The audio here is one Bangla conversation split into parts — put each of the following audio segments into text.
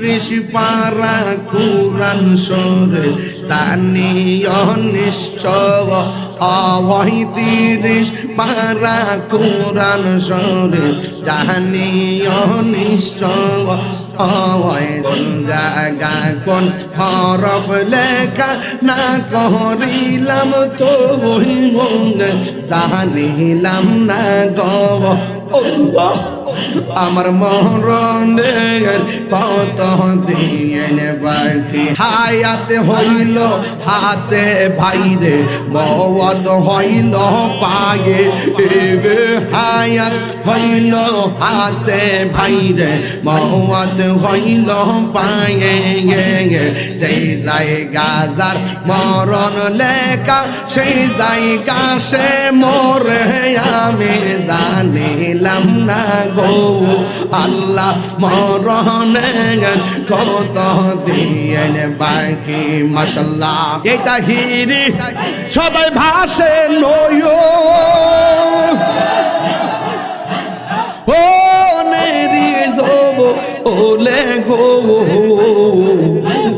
তিরিশ পারা কুরআন শরীফ জানিও নিশ্চয় ওই তিরিশ পারা কুরআন শরীফ জানিও নিশ্চয় ওই কোন জায়গা কোন হরফ লেখা না করিলাম তো ওই মনে জানিলাম না গো আল্লাহ আমার মরণের কত দিন বাকি হায়াত হইল হাতে ভাইরে মওত হইল পায়ে হায়াত হইল হাতে ভাইরে মওত হইল পায়ে সেই জায়গা যার মরণ লেখা সেই জায়গা সে মরে আমি জানিলাম না গো আল্লাহ মরণের কত দিন বাকি মাশাআল্লাহ এই তাহিরি সবাই ভাসে নয় ও নেরি জব ওলে গো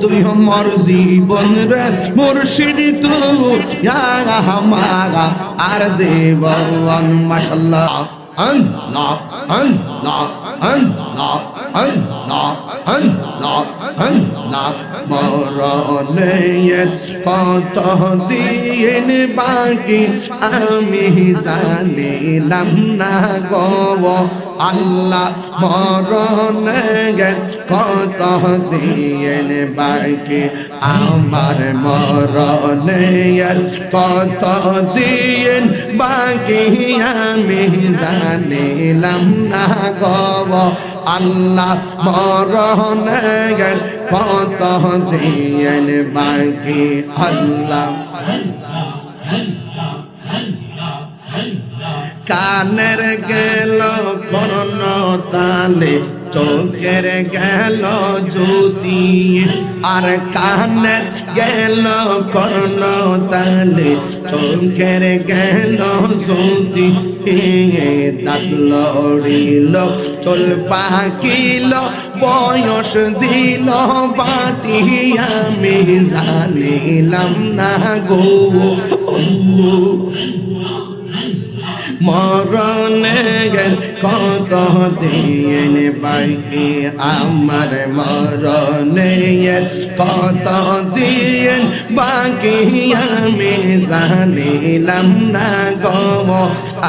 তুই আমার জীবন রে মুর্শিদ তুই আমারা আর জীবন মাশাআল্লাহ Allah, Allah, Allah, Allah, Allah, Allah, মরণের কত দিন বাকি আমি জানিলাম না গো আল্লাহ মরণের কত দিন বাকি আমার মরণের কত দিন বাকি আমি জানিলাম না গো আল্লাহ মরণের কত দিন বাকি আল্লাহ কানের গেল কর্ণ তালে চোখের গেল জ্যোতি আর কানের গেল কর্ণ তালে চোখের গেল জ্যোতি দাঁত লড়িল চল পাকিল বয়স দিল বাটি আমি জানিলাম না গো মরণের কত দিন বাকি আমার মরণের কত দিন বাকি আমি জানিলাম না গো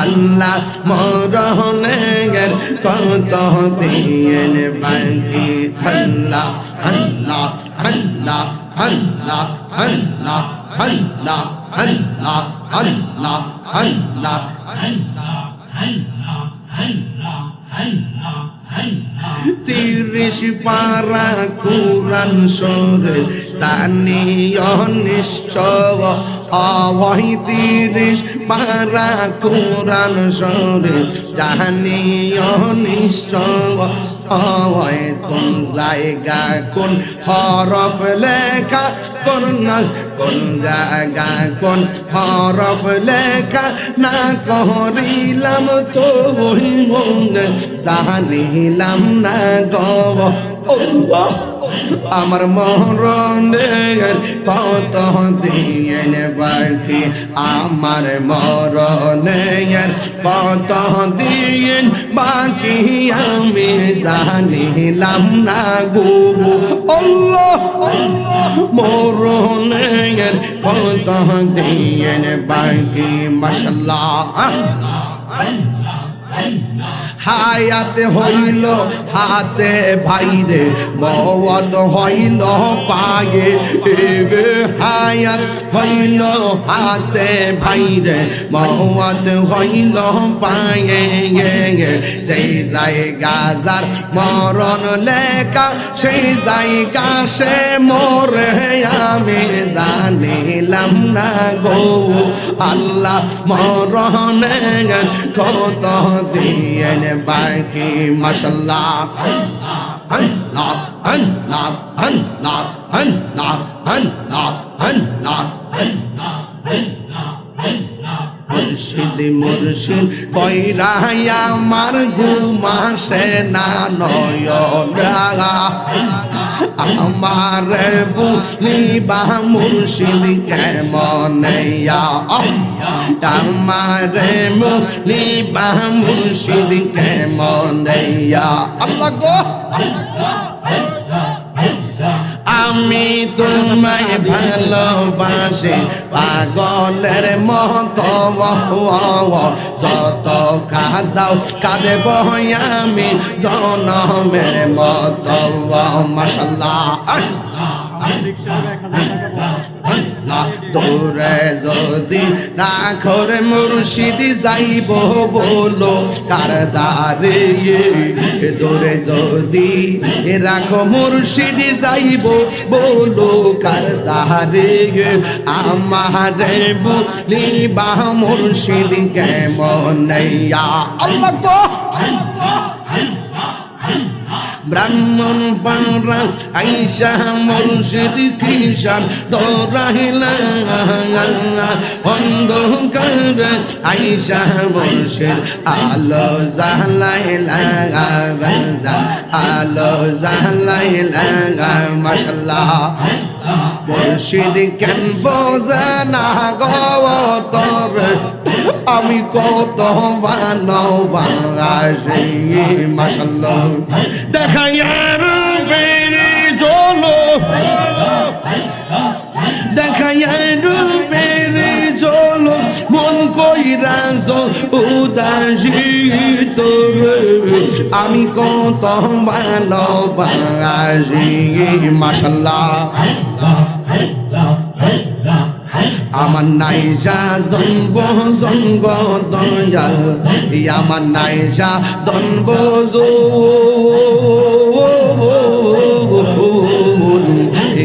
আল্লাহ মরণের কত দিন বাকি আল্লাহ আল্লাহ আল্লাহ আল্লাহ আল্লাহ আল্লাহ আল্লাহ আল্লাহ আল্লাহ তিরিশ পারা কুরআন শরীফ জানিও নিশ্চয় ওই তিরিশ পারা কুরআন শরীফ জানিও নিশ্চয় ওই কোন জায়গা কোন হরফ লেখা কোন জায়গা কোন হরফ লেখা না করিলাম তো ওই মনে জানিলাম না গো আল্লাহ আমার মরণের কত দিন বাকি আমার মরণের কত দিন বাকি আমি জানিলাম না গো আল্লাহ মরণের কত দিন বাকি মাশাআল্লাহ হায়াত হইল হাতে ভাইরে মওত হইল পায়ে হায়াত হইল হাতে ভাইরে মওত হইল পায়ে সেই জায়গা যার মরণ লেখা সেই জায়গা সে মরে আমি জানিলাম না গো আল্লাহ মরণের কত দিন বাকি মাশাআল্লাহ আল্লাহ আল্লাহ আল্লাহ আল্লাহ আল্লাহ আল্লাহ মুর্শিদ মুর্শিদ কইরা আমার ঘুম আসে না নয়ন আমার বুঝলিবা মুর্শিদ কেমনইয়া আমার বুঝলিবা মুর্শিদ কেমনইয়া আল্লাহ গো আমি তোমায় ভালোবাসি পাগলের মতো যত কাঁদাও কাঁদেব আমি জনমের মতো মাশাআল্লাহ তোরে যদি রাখর মুর্শিদ যাইব বলো কারদারে তোরে যদি রাখো মুর্শিদ যাইব বলো কারদারে আমার বুঝলিবা মুর্শিদ কেমনইয়া আল্লাহ গো ব্রাহ্মণ পাড়া আইসা মুর্শিদ কৃষাণ দৌড়াইলা অন্ধকার আইসা মুর্শিদ আলো জ্বালাইলা আলো জ্বালাইলা মাশাআল্লাহ মুর্শিদ কেন বোঝে না গো তোর আমি কত ভালোবাসি মাশাআল্লাহ দেখাইয়ার বেরি জলো দেখাইয়ার বেরি জলো মন কইরাছ উদাসী তোর আমি কত ভালোবাসি মাশাআল্লাহ আমার নাইজা দনব জঙ্গ দয়াল আমার নাইজা দনব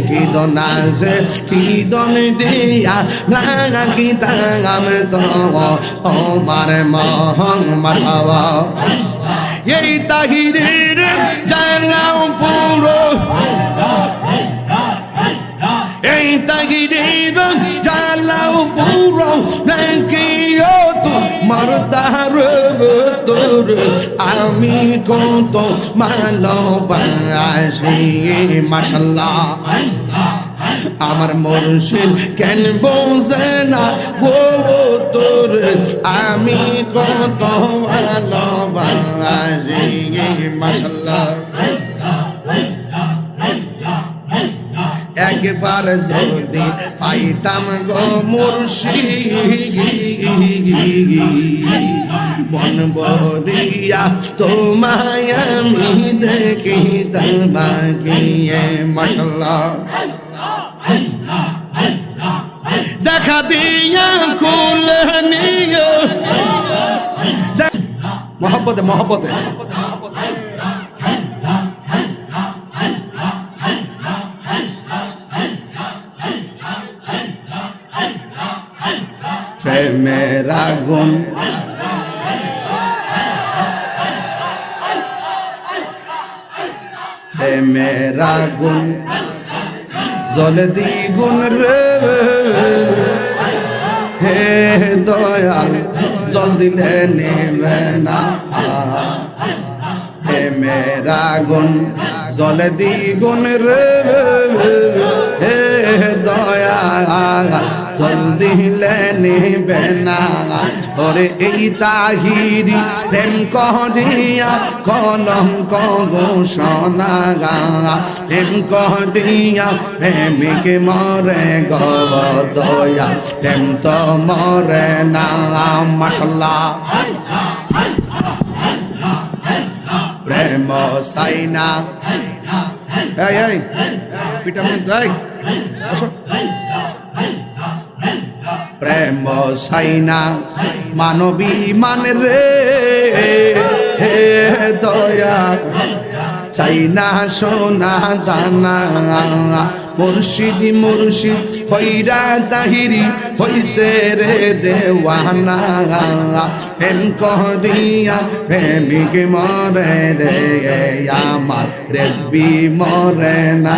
কি দন আছে কি দন দিয়া রাখি তাম তো আমার মহং মারহাবা এই তাহিরের জানাও পুরো এই তাহিরের জালাও পুরো দেখিও তোমার দার তোর আমি কত ভালোবাসি মাশাআল্লাহ আমার মুর্শিদ কেন বোঝে না ও তোর আমি কত ভালোবাসি মাশাআল্লাহ একবার যদি পাইতাম গো মুর্শিদ মন ভরিয়া তোমায় আমি দেখিতাম বাকিয়ে মাশাআল্লাহ দেখা দিয়া কুলে নিয়ে মহব্বতে মহব্বতে প্রেমের আগুন প্রেমের আগুন জল দ্বিগুণ রে হে দয়াল জল দিলে নেবে না প্রেমের আগুন জল দ্বিগুণ রে হে দয়াল জল দিলে নেবে না ওরে এই তাহিরি প্রেম করিয়া কলঙ্ক ঘোষণা প্রেম করিয়া প্রেমিক মরে গো দয়া প্রেম তো মরে না মাশাআল্লাহ প্রেম সাইনা এই এই পিটা মত এই আসো প্রেম সাইনা মানবী মান রে দয়া চাইনা সোনা দানা মুর্শিদ মুর্শিদ হইরা তাহিরি হইছে রে দেওয়ানা প্রেম করিয়া প্রেমিক মরে রে আমার রেসবি মরে না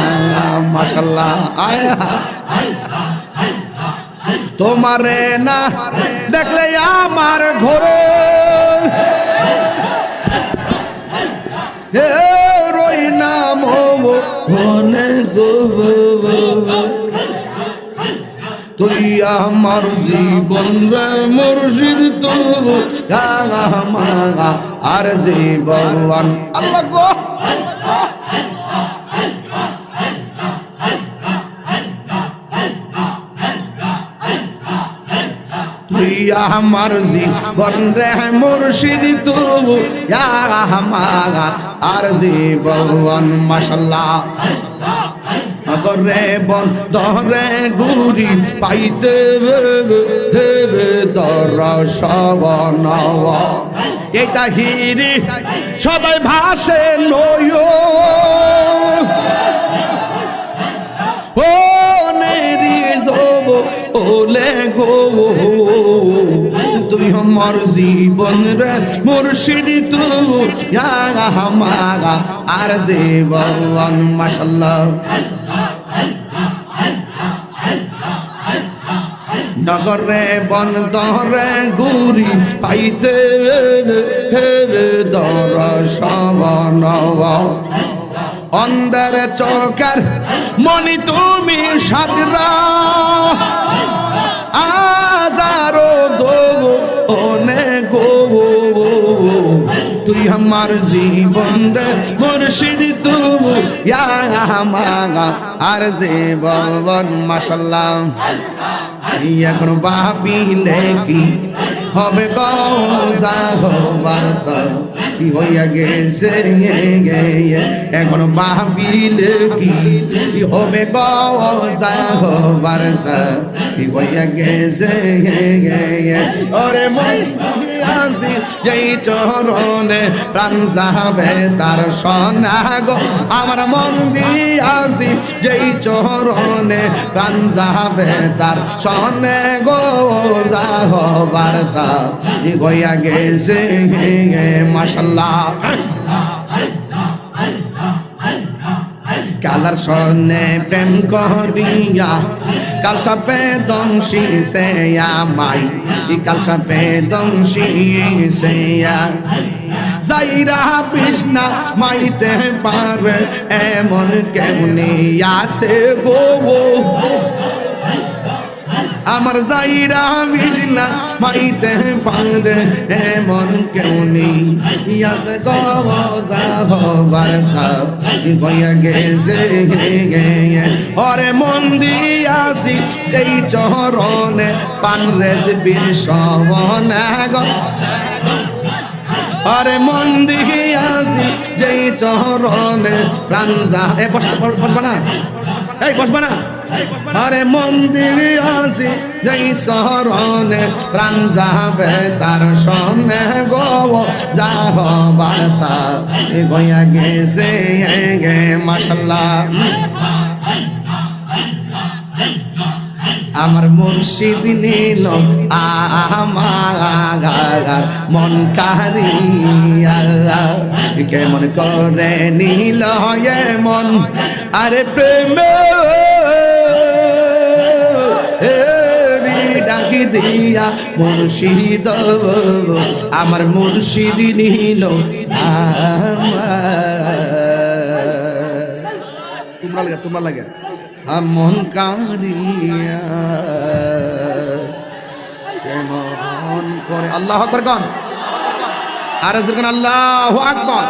মাশাআল্লাহ আয়া তোমারে না দেখলে আমার ঘরে রই না হনে গো তুই আমার জীবন রে মুর্শিদ তুই আমার আর জীবন আল্লাহ গো তুই আমার জীবন রে মুর্শিদ তুই আমার আর জীবন মাশাআল্লাহ গরে বন দরে গুরি পাইতে হেবে দর সবন এই তাহিরি সবাই ভাসে নয় ও নেরি জব ওলে গো তুই আমার জীবন রে মুর্শিদ তুই আমার আর জীবন মাশাআল্লাহ নগরে বন দরে গুরি পাইতে দর সবন অন্ধের চোখের মনি তুমি সাদরা আজারো দোব ওনে গো তুই আমার জীবন রে মুর্শিদ তুই আমার আর জীবন মাশাআল্লাহ এখন ভাবিলে কি হবে গৌজা হবার কি হইয়া গেছে এখন ভাবিলে কি হবে গৌজা হবার কি হইয়া গেছে ওরে আসি যেই চরণে প্রাণ যাবে তার সোনা গো আমার মন দিয়াছি যেই চরণে প্রাণ যাবে তার সোনে গো যাহবার তা গইয়া গেছে মাশাআল্লাহ কালার সনে প্রেম করিয়া কাল সাপে দংশি সে আমাই কাল সাপে দংশি সে যাইরা কৃষ্ণা মাইতে পারে এমন কেমনি আসে গো আমার যাইরা কৃষ্ণা মাইতে পারে এমন কেমনি আসে গো যাহবার গইয়া গেছে ওরে মন দিয়াছি এই চরণে পান রেসিপির সবনা গো আরে মন দিয়াছি যেই চরণে প্রাণ যা এ বসবা না এই বসবা না আরে মন দিয়াছি যেই চরণে প্রাণ যাবে তার সনে গো যাহবার তা গইয়া গেছে মাশাআল্লাহ আমার মুর্শিদ নীল আমার মন কারিয়া কেমন করে নীল মন আরে প্রেমে ডাকি দিয়া মুর্শিদ আমার মুর্শিদ নীল তোমরা লাগে মন কারিয়া কেমন করে আল্লাহু আকবার কোন আর আল্লাহু আকবার